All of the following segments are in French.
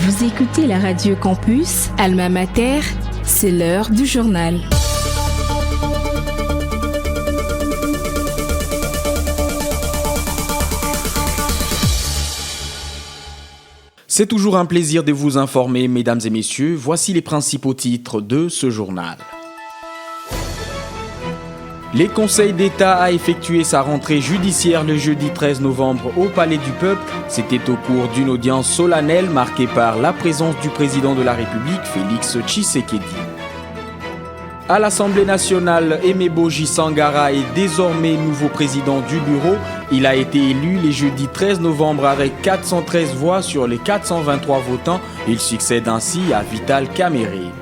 Vous écoutez la Radio Campus, Alma Mater, c'est l'heure du journal. C'est toujours un plaisir de vous informer, mesdames et messieurs. Voici les principaux titres de ce journal. Le Conseil d'État a effectué sa rentrée judiciaire le jeudi 13 novembre au Palais du Peuple. C'était au cours d'une audience solennelle marquée par la présence du président de la République, Félix Tshisekedi. À l'Assemblée nationale, Aimé Boji Sangara est désormais nouveau président du bureau. Il a été élu le jeudi 13 novembre avec 413 voix sur les 423 votants. Il succède ainsi à Vital Kamerhe.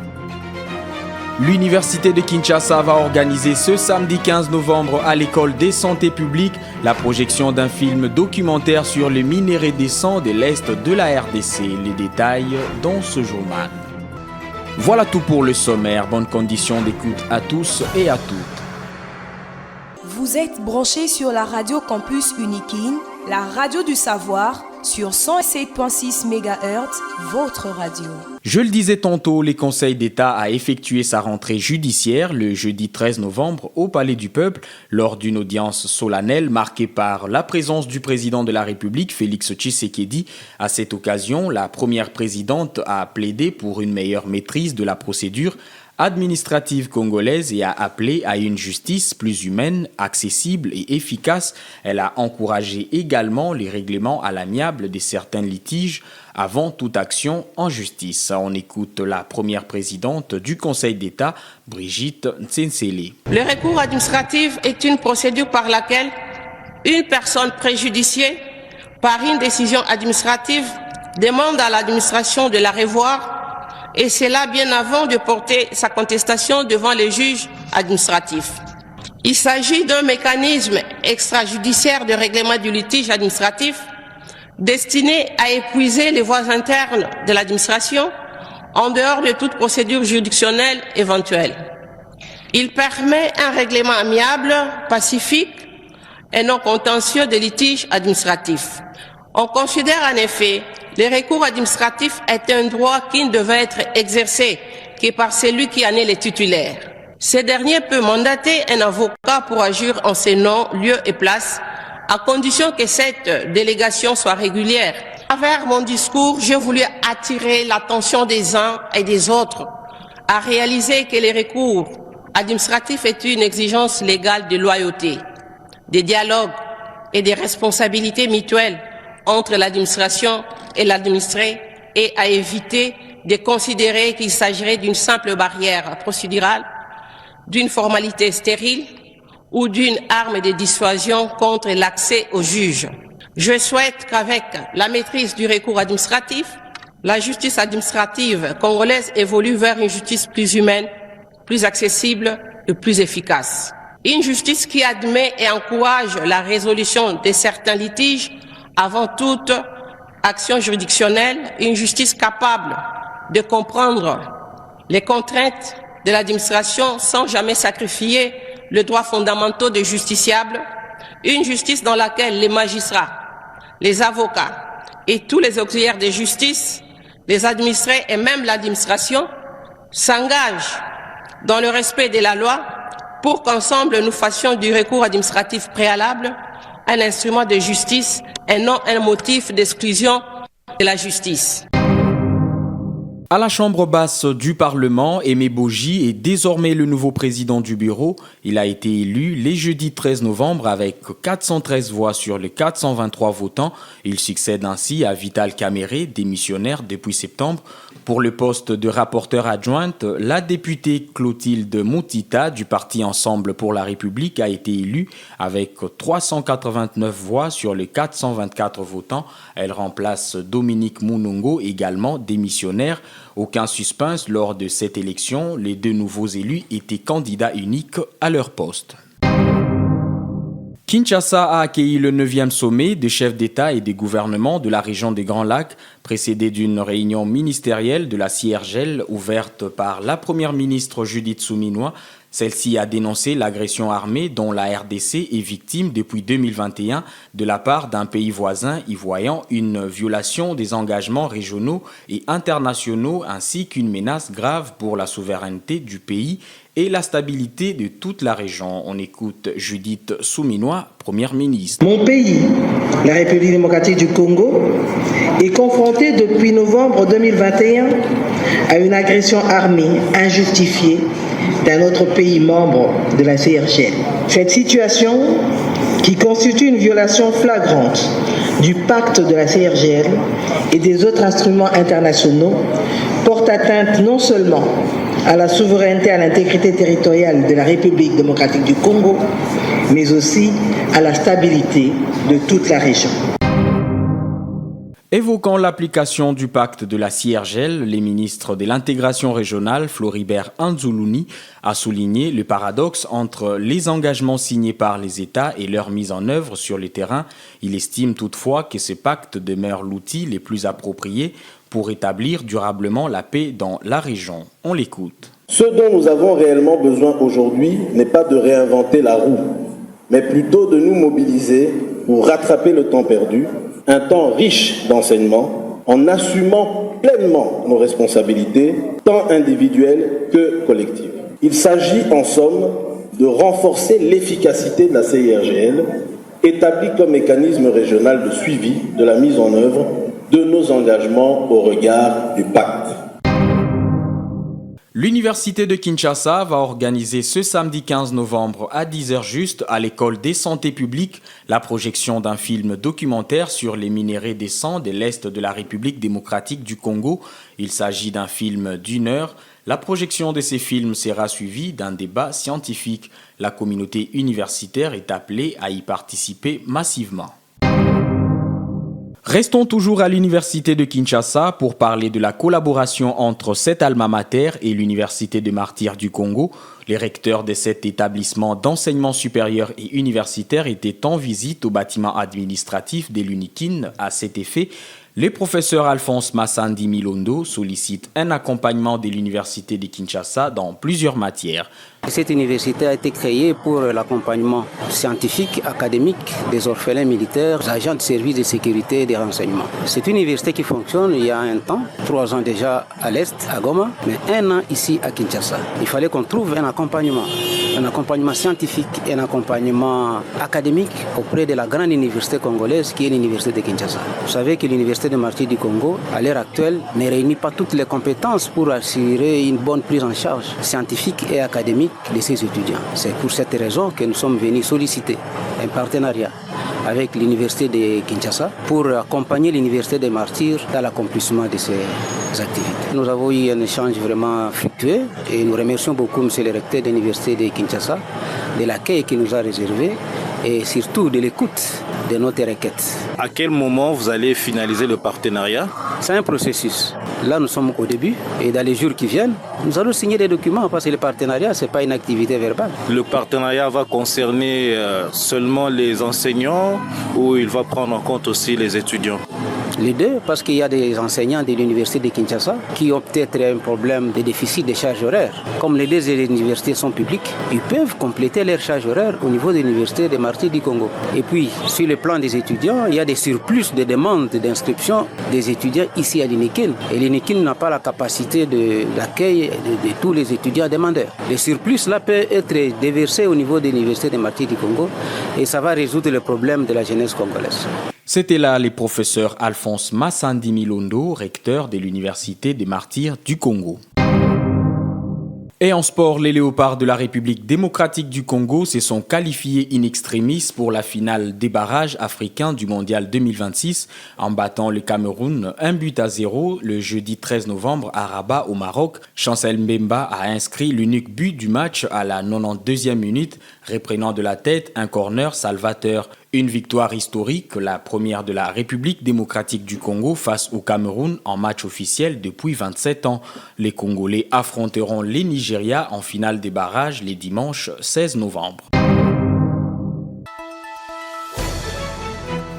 L'Université de Kinshasa va organiser ce samedi 15 novembre à l'École des santé publique la projection d'un film documentaire sur les minéraux des sangs de l'Est de la RDC. Les détails dans ce journal. Voilà tout pour le sommaire. Bonne condition d'écoute à tous et à toutes. Vous êtes branchés sur la Radio Campus Unikin, la radio du savoir, sur 107.6 MHz, votre radio. Je le disais tantôt, le Conseil d'État a effectué sa rentrée judiciaire le jeudi 13 novembre au Palais du Peuple lors d'une audience solennelle marquée par la présence du président de la République, Félix Tshisekedi. À cette occasion, la première présidente a plaidé pour une meilleure maîtrise de la procédure administrative congolaise et a appelé à une justice plus humaine, accessible et efficace. Elle a encouragé également les règlements à l'amiable de certains litiges avant toute action en justice. On écoute la première présidente du Conseil d'État, Brigitte Nsensele. Le recours administratif est une procédure par laquelle une personne préjudiciée par une décision administrative demande à l'administration de la revoir, et cela bien avant de porter sa contestation devant les juges administratifs. Il s'agit d'un mécanisme extrajudiciaire de règlement du litige administratif destiné à épuiser les voies internes de l'administration en dehors de toute procédure juridictionnelle éventuelle. Il permet un règlement amiable, pacifique et non contentieux des litiges administratifs. On considère en effet le recours administratif est un droit qui ne devait être exercé que par celui qui en est le titulaire. Ce dernier peut mandater un avocat pour agir en ses noms, lieu et place, à condition que cette délégation soit régulière. À travers mon discours, j'ai voulu attirer l'attention des uns et des autres à réaliser que le recours administratif est une exigence légale de loyauté, de dialogue et de responsabilité mutuelle entre l'administration et l'administré, et à éviter de considérer qu'il s'agirait d'une simple barrière procédurale, d'une formalité stérile ou d'une arme de dissuasion contre l'accès au juge. Je souhaite qu'avec la maîtrise du recours administratif, la justice administrative congolaise évolue vers une justice plus humaine, plus accessible et plus efficace. Une justice qui admet et encourage la résolution de certains litiges avant toute action juridictionnelle, une justice capable de comprendre les contraintes de l'administration sans jamais sacrifier les droits fondamentaux des justiciables, une justice dans laquelle les magistrats, les avocats et tous les auxiliaires de justice, les administrés et même l'administration s'engagent dans le respect de la loi pour qu'ensemble nous fassions du recours administratif préalable un instrument de justice et non un motif d'exclusion de la justice. À la Chambre basse du Parlement, Aimé Boji est désormais le nouveau président du bureau. Il a été élu le jeudi 13 novembre avec 413 voix sur les 423 votants. Il succède ainsi à Vital Kamerhe, démissionnaire depuis septembre. Pour le poste de rapporteur adjointe, la députée Clotilde Moutita du parti Ensemble pour la République a été élue avec 389 voix sur les 424 votants. Elle remplace Dominique Munongo, également démissionnaire. Aucun suspense lors de cette élection, les deux nouveaux élus étaient candidats uniques à leur poste. Kinshasa a accueilli le 9e sommet des chefs d'État et des gouvernements de la région des Grands Lacs, précédé d'une réunion ministérielle de la CIRGL ouverte par la première ministre Judith Suminwa. Celle-ci a dénoncé l'agression armée dont la RDC est victime depuis 2021 de la part d'un pays voisin y voyant une violation des engagements régionaux et internationaux ainsi qu'une menace grave pour la souveraineté du pays et la stabilité de toute la région. On écoute Judith Souminois, Première ministre. Mon pays, la République démocratique du Congo, est confronté depuis novembre 2021 à une agression armée injustifiée d'un autre pays membre de la CIRGL. Cette situation, qui constitue une violation flagrante du pacte de la CIRGL et des autres instruments internationaux, porte atteinte non seulement à la souveraineté et à l'intégrité territoriale de la République démocratique du Congo, mais aussi à la stabilité de toute la région. Évoquant l'application du pacte de la CIRGL, les ministres de l'intégration régionale, Floribert Anzoulouni, a souligné le paradoxe entre les engagements signés par les États et leur mise en œuvre sur le terrain. Il estime toutefois que ce pacte demeure l'outil le plus approprié pour établir durablement la paix dans la région. On l'écoute. Ce dont nous avons réellement besoin aujourd'hui n'est pas de réinventer la roue, mais plutôt de nous mobiliser pour rattraper le temps perdu, un temps riche d'enseignements, en assumant pleinement nos responsabilités, tant individuelles que collectives. Il s'agit en somme de renforcer l'efficacité de la CIRGL, établie comme mécanisme régional de suivi de la mise en œuvre de nos engagements au regard du pacte. L'Université de Kinshasa va organiser ce samedi 15 novembre à 10h juste à l'école des santé publiques la projection d'un film documentaire sur les minéraux des sangs de l'Est de la République démocratique du Congo. Il s'agit d'un film d'1 heure. La projection de ces films sera suivie d'un débat scientifique. La communauté universitaire est appelée à y participer massivement. Restons toujours à l'Université de Kinshasa pour parler de la collaboration entre cet alma mater et l'Université des Martyrs du Congo. Les recteurs de cet établissement d'enseignement supérieur et universitaire étaient en visite au bâtiment administratif de l'UNIKIN. À cet effet, le professeur Alphonse Massandi Milondo sollicite un accompagnement de l'Université de Kinshasa dans plusieurs matières. Cette université a été créée pour l'accompagnement scientifique, académique des orphelins militaires, agents de services de sécurité et de renseignement. C'est une université qui fonctionne il y a un temps, 3 ans déjà à l'Est, à Goma, mais 1 an ici à Kinshasa. Il fallait qu'on trouve un accompagnement scientifique et un accompagnement académique auprès de la grande université congolaise qui est l'université de Kinshasa. Vous savez que l'université des Martyrs du Congo, à l'heure actuelle, ne réunit pas toutes les compétences pour assurer une bonne prise en charge scientifique et académique de ses étudiants. C'est pour cette raison que nous sommes venus solliciter un partenariat avec l'université de Kinshasa pour accompagner l'université des Martyrs dans l'accomplissement de ces activités. Nous avons eu un échange vraiment fructueux et nous remercions beaucoup M. le recteur de l'université de Kinshasa de l'accueil qu'il nous a réservé et surtout de l'écoute de notre requête. À quel moment vous allez finaliser le partenariat? C'est un processus. Là, nous sommes au début et dans les jours qui viennent, nous allons signer des documents parce que le partenariat, ce n'est pas une activité verbale. Le partenariat va concerner seulement les enseignants ou il va prendre en compte aussi les étudiants? Les deux, parce qu'il y a des enseignants de l'université de Kinshasa qui ont peut-être un problème de déficit de charge horaire. Comme les deux universités sont publiques, ils peuvent compléter leur charge horaire au niveau de l'université des Martyrs du Congo. Et puis, sur le plan des étudiants, il y a des surplus de demandes d'inscription des étudiants ici à l'UNIKIN. Et l'UNIKIN n'a pas la capacité d'accueil de tous les étudiants demandeurs. Les surplus là peuvent être déversés au niveau de l'université des Martyrs du Congo et ça va résoudre le problème de la jeunesse congolaise. C'était là le professeur Alphonse Massandi Milondo, recteur de l'Université des Martyrs du Congo. Et en sport, les Léopards de la République démocratique du Congo se sont qualifiés in extremis pour la finale des barrages africains du Mondial 2026 en battant le Cameroun 1-0 le jeudi 13 novembre à Rabat au Maroc. Chancel Mbemba a inscrit l'unique but du match à la 92e minute, reprenant de la tête un corner salvateur. Une victoire historique, la première de la République démocratique du Congo face au Cameroun en match officiel depuis 27 ans. Les Congolais affronteront les Nigeria en finale des barrages les dimanches 16 novembre.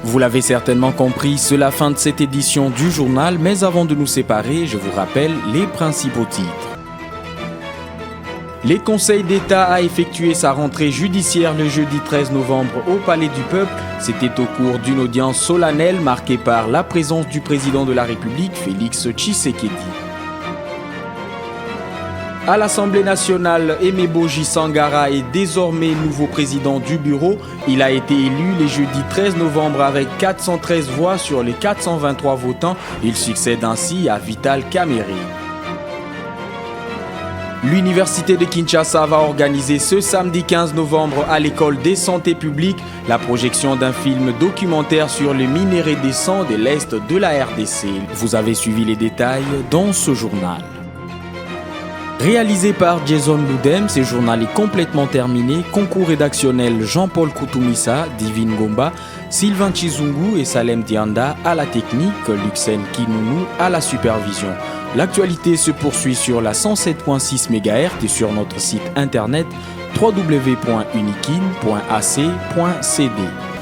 Vous l'avez certainement compris, c'est la fin de cette édition du journal, mais avant de nous séparer, je vous rappelle les principaux titres. Le Conseil d'État a effectué sa rentrée judiciaire le jeudi 13 novembre au Palais du Peuple. C'était au cours d'une audience solennelle marquée par la présence du président de la République, Félix Tshisekedi. À l'Assemblée nationale, Aimé Boji Sangara est désormais nouveau président du bureau. Il a été élu le jeudi 13 novembre avec 413 voix sur les 423 votants. Il succède ainsi à Vital Kamerhe. L'Université de Kinshasa va organiser ce samedi 15 novembre à l'école des santé publiques la projection d'un film documentaire sur les minerais des sangs de l'Est de la RDC. Vous avez suivi les détails dans ce journal. Réalisé par Jason Loudem, ce journal est complètement terminé. Concours rédactionnel Jean-Paul Koutoumissa, Divine Gomba, Sylvain Chizungu et Salem Dianda à la technique, Luxen Kinounou à la supervision. L'actualité se poursuit sur la 107.6 MHz et sur notre site internet www.unikin.ac.cd.